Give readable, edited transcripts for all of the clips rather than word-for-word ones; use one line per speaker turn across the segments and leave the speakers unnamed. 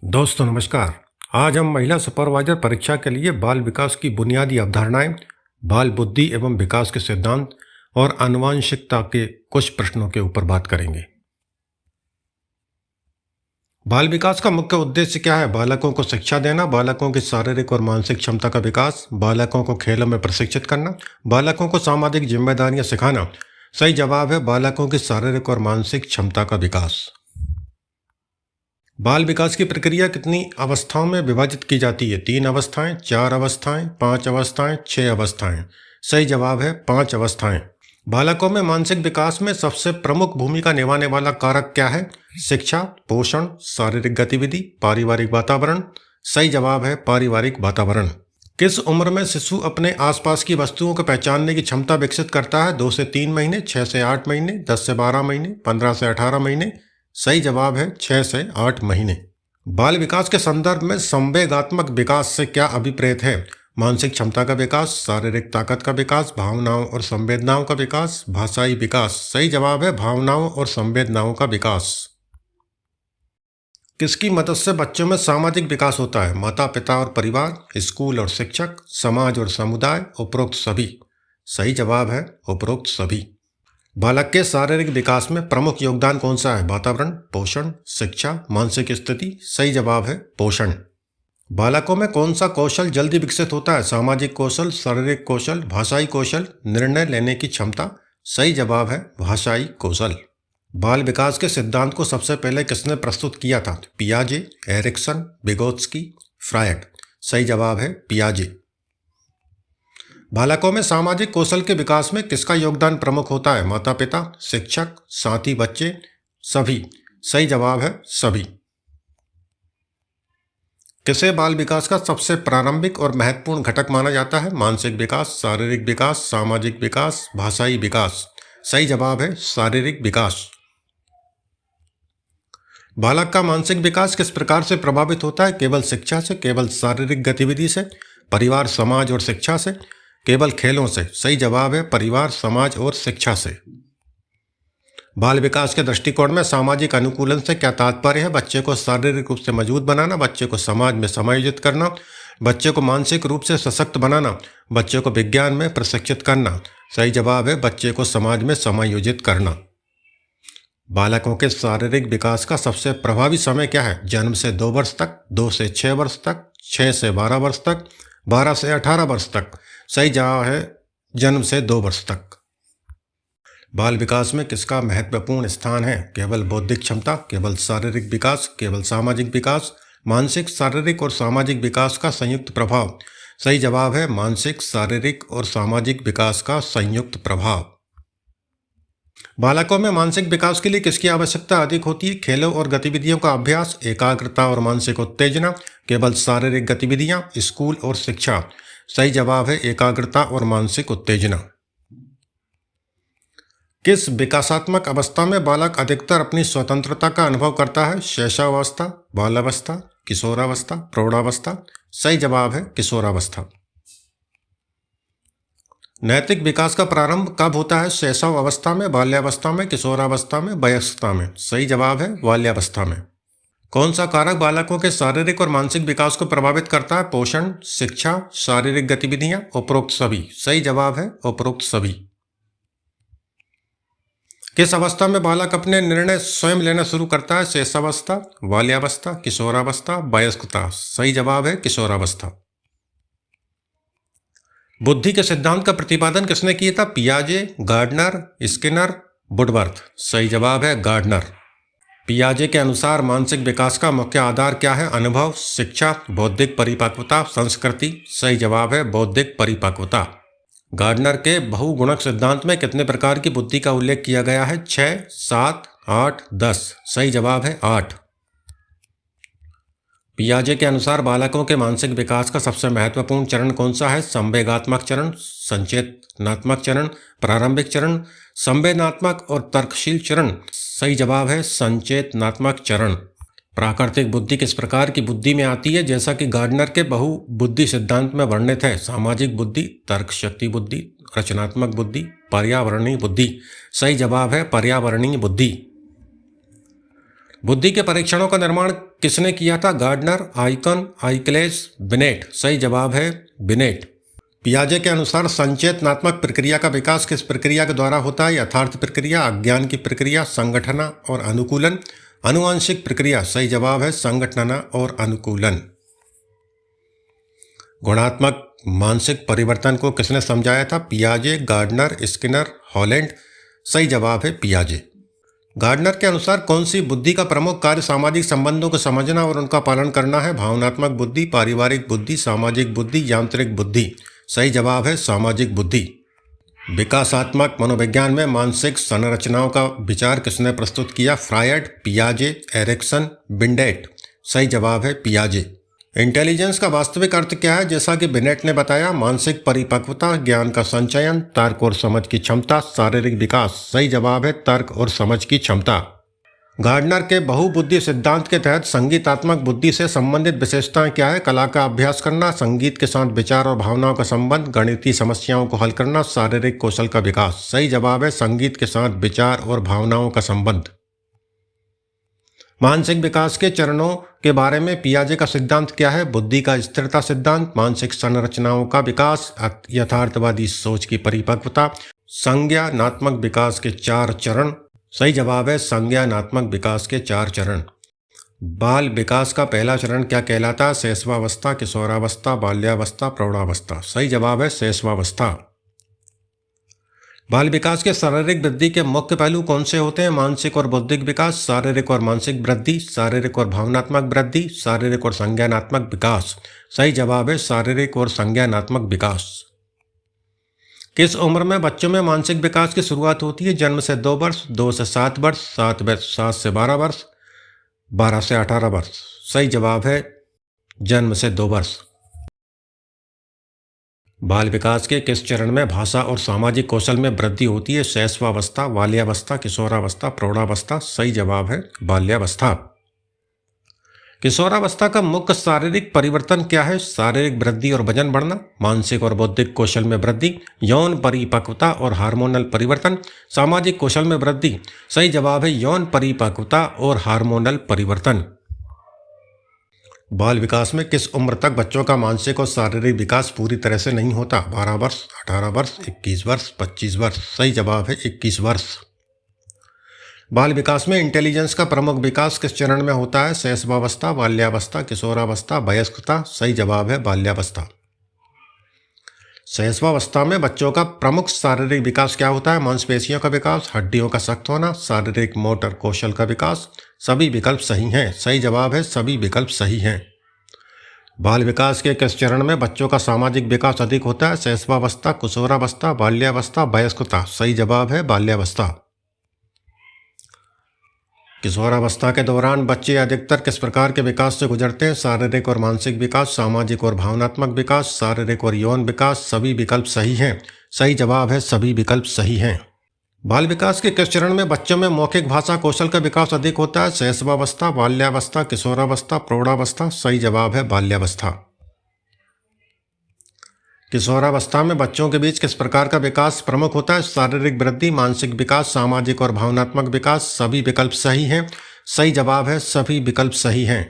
दोस्तों नमस्कार। आज हम महिला सुपरवाइजर परीक्षा के लिए बाल विकास की बुनियादी अवधारणाएं, बाल बुद्धि एवं विकास के सिद्धांत और आनुवंशिकता के कुछ प्रश्नों के ऊपर बात करेंगे। बाल विकास का मुख्य उद्देश्य क्या है? बालकों को शिक्षा देना, बालकों की शारीरिक और मानसिक क्षमता का विकास, बालकों को खेलों में प्रशिक्षित करना, बालकों को सामाजिक जिम्मेदारियां सिखाना। सही जवाब है बालकों की शारीरिक और मानसिक क्षमता का विकास। बाल विकास की प्रक्रिया कितनी अवस्थाओं में विभाजित की जाती है? 3 अवस्थाएं, 4 अवस्थाएं, 5 अवस्थाएं, 6 अवस्थाएं। सही जवाब है 5 अवस्थाएं। बालकों में मानसिक विकास में सबसे प्रमुख भूमिका निभाने वाला कारक क्या है? शिक्षा, पोषण, शारीरिक गतिविधि, पारिवारिक वातावरण। सही जवाब है पारिवारिक वातावरण। किस उम्र में शिशु अपने आसपास की वस्तुओं को पहचानने की क्षमता विकसित करता है? 2 से 3 महीने, 6 से 8 महीने, 10 से 12 महीने, 15 से 18 महीने। सही जवाब है 6 से 8 महीने। बाल विकास के संदर्भ में संवेगात्मक विकास से क्या अभिप्रेत है? मानसिक क्षमता का विकास, शारीरिक ताकत का विकास, भावनाओं और संवेदनाओं का विकास, भाषाई विकास। सही जवाब है भावनाओं और संवेदनाओं का विकास। किसकी मदद से बच्चों में सामाजिक विकास होता है? माता पिता और परिवार, स्कूल और शिक्षक, समाज और समुदाय, उपरोक्त सभी। सही जवाब है उपरोक्त सभी। बालक के शारीरिक विकास में प्रमुख योगदान कौन सा है? वातावरण, पोषण, शिक्षा, मानसिक स्थिति। सही जवाब है पोषण। बालकों में कौन सा कौशल जल्दी विकसित होता है? सामाजिक कौशल, शारीरिक कौशल, भाषाई कौशल, निर्णय लेने की क्षमता। सही जवाब है भाषाई कौशल। बाल विकास के सिद्धांत को सबसे पहले किसने प्रस्तुत किया था? पियाजे, एरिक्सन, विगोत्स्की, फ्रायड। सही जवाब है पियाजे। बालकों में सामाजिक कौशल के विकास में किसका योगदान प्रमुख होता है? माता पिता, शिक्षक, साथी बच्चे, सभी। सही जवाब है सभी। किसे बाल विकास का सबसे प्रारंभिक और महत्वपूर्ण घटक माना जाता है? मानसिक विकास, शारीरिक विकास, सामाजिक विकास, भाषाई विकास। सही जवाब है शारीरिक विकास। बालक का मानसिक विकास किस प्रकार से प्रभावित होता है? केवल शिक्षा से, केवल शारीरिक गतिविधि से, परिवार, समाज और शिक्षा से, केवल खेलों से। सही जवाब है परिवार, समाज और शिक्षा से। बाल विकास के दृष्टिकोण में सामाजिक अनुकूलन से क्या तात्पर्य है? बच्चे को शारीरिक रूप से मजबूत बनाना, बच्चे को समाज में समायोजित करना, बच्चे को मानसिक रूप से सशक्त बनाना, बच्चे को विज्ञान में प्रशिक्षित करना। सही जवाब है बच्चे को समाज में समायोजित करना। बालकों के शारीरिक विकास का सबसे प्रभावी समय क्या है? जन्म से 2 वर्ष तक, 2 से 6 वर्ष तक, 6 से 12 वर्ष तक, 12 से 18 वर्ष तक। सही जवाब है जन्म से 2 वर्ष तक। बाल विकास में किसका महत्वपूर्ण स्थान है? केवल बौद्धिक क्षमता, केवल शारीरिक विकास, केवल सामाजिक विकास, मानसिक, शारीरिक और सामाजिक विकास का संयुक्त प्रभाव। सही जवाब है मानसिक, शारीरिक और सामाजिक विकास का संयुक्त प्रभाव। बालकों में मानसिक विकास के लिए किसकी आवश्यकता अधिक होती है? खेलों और गतिविधियों का अभ्यास, एकाग्रता और मानसिक उत्तेजना, केवल शारीरिक गतिविधियां, स्कूल और शिक्षा। सही जवाब है एकाग्रता और मानसिक उत्तेजना। किस विकासात्मक अवस्था में बालक अधिकतर अपनी स्वतंत्रता का अनुभव करता है? शैशवावस्था, बालावस्था, किशोरावस्था, प्रौढ़ावस्था। सही जवाब है किशोरावस्था। नैतिक विकास का प्रारंभ कब होता है? शैशव अवस्था में, बाल्यावस्था में, किशोरावस्था में, वयस्कता में। सही जवाब है बाल्यावस्था में। कौन सा कारक बालकों के शारीरिक और मानसिक विकास को प्रभावित करता है? पोषण, शिक्षा, शारीरिक गतिविधियां, उपरोक्त सभी। सही जवाब है उपरोक्त सभी। किस अवस्था में बालक अपने निर्णय स्वयं लेना शुरू करता है? शैशवावस्था, बाल्यावस्था, किशोरावस्था, वयस्कता। सही जवाब है किशोरावस्था। बुद्धि के सिद्धांत का प्रतिपादन किसने किया था? पियाजे, गार्डनर, स्किनर, वुडवर्थ। सही जवाब है गार्डनर। पियाजे के अनुसार मानसिक विकास का मुख्य आधार क्या है? अनुभव, शिक्षा, बौद्धिक परिपक्वता, संस्कृति। सही जवाब है बौद्धिक परिपक्वता। गार्डनर के बहुगुणक सिद्धांत में कितने प्रकार की बुद्धि का उल्लेख किया गया है? 6, 7, 8, 10। सही जवाब है 8। पियाजे के अनुसार बालकों के मानसिक विकास का सबसे महत्वपूर्ण चरण कौन सा है? संवेगात्मक चरण, संचेतनात्मक चरण, प्रारंभिक चरण, संवेदनात्मक और तर्कशील चरण। सही जवाब है संचेतनात्मक चरण। प्राकृतिक बुद्धि किस प्रकार की बुद्धि में आती है? जैसा कि गार्डनर के बहुबुद्धि सिद्धांत में वर्णित है। सामाजिक बुद्धि, तर्क शक्ति बुद्धि, रचनात्मक बुद्धि, पर्यावरणीय बुद्धि। सही जवाब है पर्यावरणीय बुद्धि। बुद्धि के परीक्षणों का निर्माण किसने किया था? गार्डनर, आइकन, आइकलेस, बिनेट। सही जवाब है बिनेट। पियाजे के अनुसार संचेतनात्मक प्रक्रिया का विकास किस प्रक्रिया के द्वारा होता है? यथार्थ प्रक्रिया, अज्ञान की प्रक्रिया, संगठना और अनुकूलन, आनुवांशिक प्रक्रिया। सही जवाब है संगठना और अनुकूलन। गुणात्मक मानसिक परिवर्तन को किसने समझाया था? पियाजे, गार्डनर, स्किनर, हॉलैंड। सही जवाब है पियाजे। गार्डनर के अनुसार कौन सी बुद्धि का प्रमुख कार्य सामाजिक संबंधों को समझना और उनका पालन करना है? भावनात्मक बुद्धि, पारिवारिक बुद्धि, सामाजिक बुद्धि, यांत्रिक बुद्धि। सही जवाब है सामाजिक बुद्धि। विकासात्मक मनोविज्ञान में मानसिक संरचनाओं का विचार किसने प्रस्तुत किया? फ्रायड, पियाजे, एरिक्सन, बिंडेट। सही जवाब है पियाजे। इंटेलिजेंस का वास्तविक अर्थ क्या है? जैसा कि बिनेट ने बताया, मानसिक परिपक्वता, ज्ञान का संचयन, तर्क और समझ की क्षमता, शारीरिक विकास। सही जवाब है तर्क और समझ की क्षमता। गार्डनर के बहुबुद्धि सिद्धांत के तहत संगीतात्मक बुद्धि से संबंधित विशेषताएं क्या है? कला का अभ्यास करना, संगीत के साथ विचार और भावनाओं का संबंध, गणितीय समस्याओं को हल करना, शारीरिक कौशल का विकास। सही जवाब है संगीत के साथ विचार और भावनाओं का संबंध। मानसिक विकास के चरणों के बारे में पियाजे का सिद्धांत क्या है? बुद्धि का स्थिरता सिद्धांत, मानसिक संरचनाओं का विकास, यथार्थवादी सोच की परिपक्वता, संज्ञानात्मक विकास के 4 चरण। सही जवाब है संज्ञानात्मक विकास के 4 चरण। बाल विकास का पहला चरण क्या कहलाता है? शैशवावस्था, किशोरावस्था, बाल्यावस्था, प्रौढ़ावस्था। सही जवाब है शैशवावस्था। बाल विकास के शारीरिक वृद्धि के मुख्य पहलू कौन से होते हैं? मानसिक और बौद्धिक विकास, शारीरिक और मानसिक वृद्धि, शारीरिक और भावनात्मक वृद्धि, शारीरिक और संज्ञानात्मक विकास। सही जवाब है शारीरिक और संज्ञानात्मक विकास। किस उम्र में बच्चों में मानसिक विकास की शुरुआत होती है? जन्म से 2 वर्ष, 2 से 7 वर्ष, 7 से 12 वर्ष, 12 से 18 वर्ष। सही जवाब है जन्म से 2 वर्ष। बाल विकास के किस चरण में भाषा और सामाजिक कौशल में वृद्धि होती है? शैशवावस्था, बाल्यावस्था, किशोरावस्था, प्रौढ़ावस्था। सही जवाब है बाल्यावस्था। किशोरावस्था का मुख्य शारीरिक परिवर्तन क्या है? शारीरिक वृद्धि और वजन बढ़ना, मानसिक और बौद्धिक कौशल में वृद्धि, यौन परिपक्वता और हार्मोनल परिवर्तन, सामाजिक कौशल में वृद्धि। सही जवाब है यौन परिपक्वता और हार्मोनल परिवर्तन। बाल विकास में किस उम्र तक बच्चों का मानसिक और शारीरिक विकास पूरी तरह से नहीं होता? 12 वर्ष, 18 वर्ष, 21 वर्ष, 25 वर्ष। सही जवाब है 21 वर्ष। बाल विकास में इंटेलिजेंस का प्रमुख विकास किस चरण में होता है? शैशवावस्था, बाल्यावस्था, किशोरावस्था, वयस्कता। सही जवाब है बाल्यावस्था। शैशवावस्था में बच्चों का प्रमुख शारीरिक विकास क्या होता है? मांसपेशियों का विकास, हड्डियों का सख्त होना, शारीरिक मोटर कौशल का विकास। सभी विकल्प सही हैं। सही जवाब है सभी विकल्प सही हैं। बाल विकास के किस चरण में बच्चों का सामाजिक विकास अधिक होता है? शैशवावस्था, किशोरावस्था, बाल्यावस्था, वयस्कता। सही जवाब है बाल्यावस्था। किशोरावस्था के दौरान बच्चे अधिकतर किस प्रकार के विकास से गुजरते हैं? शारीरिक और मानसिक विकास, सामाजिक और भावनात्मक विकास, शारीरिक और यौन विकास। सभी विकल्प सही हैं। सही जवाब है सभी विकल्प सही हैं। बाल विकास के किस चरण में बच्चों में मौखिक भाषा कौशल का विकास अधिक होता है? शैशवावस्था, बाल्यावस्था, किशोरावस्था, प्रौढ़ावस्था। सही जवाब है बाल्यावस्था। किशोरावस्था में बच्चों के बीच किस प्रकार का विकास प्रमुख होता है? शारीरिक वृद्धि, मानसिक विकास, सामाजिक और भावनात्मक विकास। सभी विकल्प सही हैं। सही जवाब है सभी विकल्प सही हैं।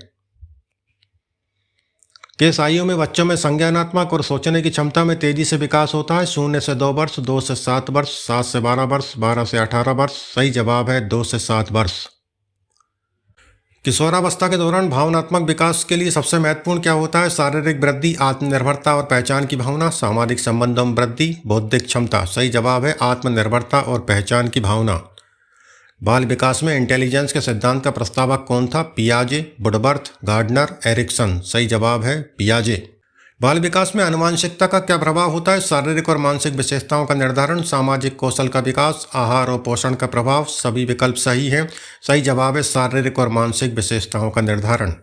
किस आयु में बच्चों में संज्ञानात्मक और सोचने की क्षमता में तेजी से विकास होता है? 0 से 2 वर्ष, 2 से 7 वर्ष, 7 से 12 वर्ष, 12 से 18 वर्ष। सही जवाब है 2 से 7 वर्ष। किशोरावस्था के दौरान भावनात्मक विकास के लिए सबसे महत्वपूर्ण क्या होता है? शारीरिक वृद्धि, आत्मनिर्भरता और पहचान की भावना, सामाजिक संबंधों में वृद्धि, बौद्धिक क्षमता। सही जवाब है आत्मनिर्भरता और पहचान की भावना। बाल विकास में इंटेलिजेंस के सिद्धांत का प्रस्तावक कौन था? पियाजे, वुडवर्थ, गार्डनर, एरिक्सन। सही जवाब है पियाजे। बाल विकास में आनुवंशिकता का क्या प्रभाव होता है? शारीरिक और मानसिक विशेषताओं का निर्धारण, सामाजिक कौशल का विकास, आहार और पोषण का प्रभाव। सभी विकल्प सही हैं। सही जवाब है शारीरिक और मानसिक विशेषताओं का निर्धारण।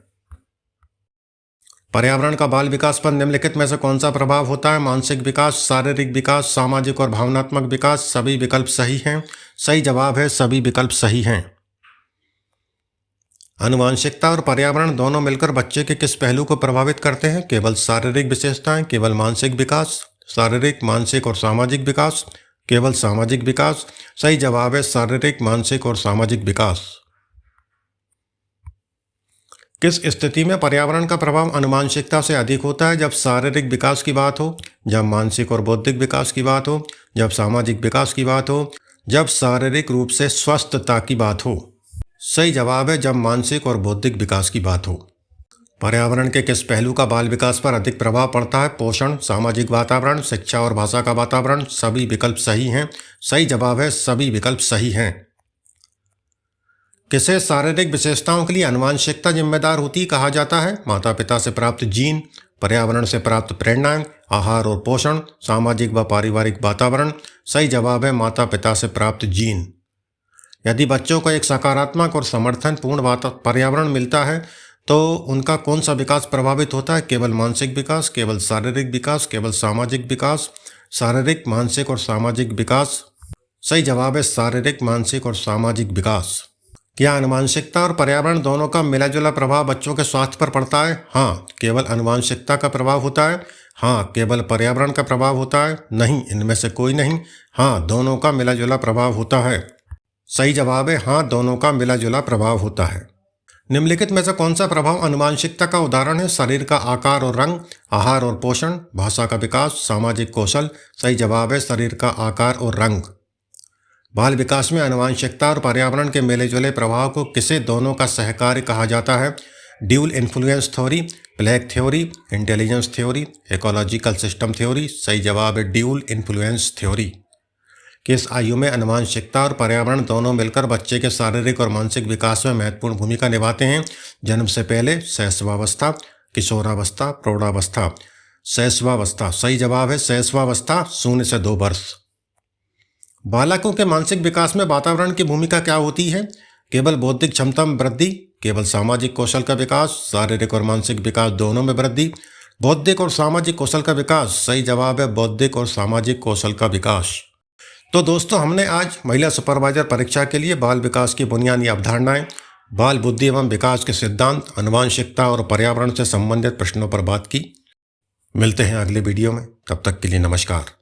पर्यावरण का बाल विकास पर निम्नलिखित में से कौन सा प्रभाव होता है? मानसिक विकास, शारीरिक विकास, सामाजिक और भावनात्मक विकास। सभी विकल्प सही हैं। सही जवाब है सभी विकल्प सही हैं। आनुवंशिकता और पर्यावरण दोनों मिलकर बच्चे के किस पहलू को प्रभावित करते हैं? केवल शारीरिक विशेषताएं, केवल मानसिक विकास, शारीरिक, मानसिक और सामाजिक विकास, केवल सामाजिक विकास। सही जवाब है शारीरिक, मानसिक और सामाजिक विकास। किस स्थिति में पर्यावरण का प्रभाव आनुवंशिकता से अधिक होता है? जब शारीरिक विकास की बात हो, जब मानसिक और बौद्धिक विकास की बात हो, जब सामाजिक विकास की बात हो, जब शारीरिक रूप से स्वस्थता की बात हो। सही जवाब है जब मानसिक और बौद्धिक विकास की बात हो। पर्यावरण के किस पहलू का बाल विकास पर अधिक प्रभाव पड़ता है? पोषण, सामाजिक वातावरण, शिक्षा और भाषा का वातावरण। सभी विकल्प सही हैं। सही जवाब है सभी विकल्प सही हैं। किसे शारीरिक विशेषताओं के लिए आनुवंशिकता जिम्मेदार होती कहा जाता है? माता पिता से प्राप्त जीन, पर्यावरण से प्राप्त प्रेरणाएं, आहार और पोषण, सामाजिक व पारिवारिक वातावरण। सही जवाब है माता पिता से प्राप्त जीन। यदि बच्चों को एक सकारात्मक और समर्थनपूर्ण पर्यावरण मिलता है तो उनका कौन सा विकास प्रभावित होता है? केवल मानसिक विकास, केवल शारीरिक विकास, केवल सामाजिक विकास। शारीरिक, मानसिक और सामाजिक विकास। सही जवाब है शारीरिक, मानसिक और सामाजिक विकास। क्या आनुवंशिकता और पर्यावरण दोनों का मिला जुला प्रभाव बच्चों के स्वास्थ्य पर पड़ता है? हाँ, केवल आनुवंशिकता का प्रभाव होता है। हाँ, केवल पर्यावरण का प्रभाव होता है। नहीं, इनमें से कोई नहीं। हाँ, दोनों का मिला जुला प्रभाव होता है। सही जवाब है हाँ, दोनों का मिला जुला प्रभाव होता है। निम्नलिखित में से कौन सा प्रभाव आनुवंशिकता का उदाहरण है? शरीर का आकार और रंग, आहार और पोषण, भाषा का विकास, सामाजिक कौशल। सही जवाब है शरीर का आकार और रंग। बाल विकास में आनुवंशिकता और पर्यावरण के मिले जुले प्रभाव को किसे दोनों का सहकार्य कहा जाता है? Dual influence theory, plague theory, intelligence theory, ecological system theory. सही जवाब है ड्यूल इन्फ्लुएंस थ्योरी। किस आयु में आनुवंशिकता और पर्यावरण दोनों मिलकर बच्चे के शारीरिक और मानसिक विकास में महत्वपूर्ण भूमिका निभाते हैं? जन्म से पहले, शैशवावस्था, किशोरावस्था, प्रौढ़ावस्था। शैशवावस्था। सही जवाब है शैशवावस्था, 0 से 2 वर्ष। बालकों के मानसिक विकास में वातावरण की भूमिका क्या होती है? केवल बौद्धिक क्षमता में वृद्धि, केवल सामाजिक कौशल का विकास, शारीरिक और मानसिक विकास दोनों में वृद्धि, बौद्धिक और सामाजिक कौशल का विकास। सही जवाब है बौद्धिक और सामाजिक कौशल का विकास। तो दोस्तों, हमने आज महिला सुपरवाइजर परीक्षा के लिए बाल विकास की बुनियादी अवधारणाएं, बाल बुद्धि एवं विकास के सिद्धांत, आनुवंशिकता और पर्यावरण से संबंधित प्रश्नों पर बात की। मिलते हैं अगले वीडियो में, तब तक के लिए नमस्कार।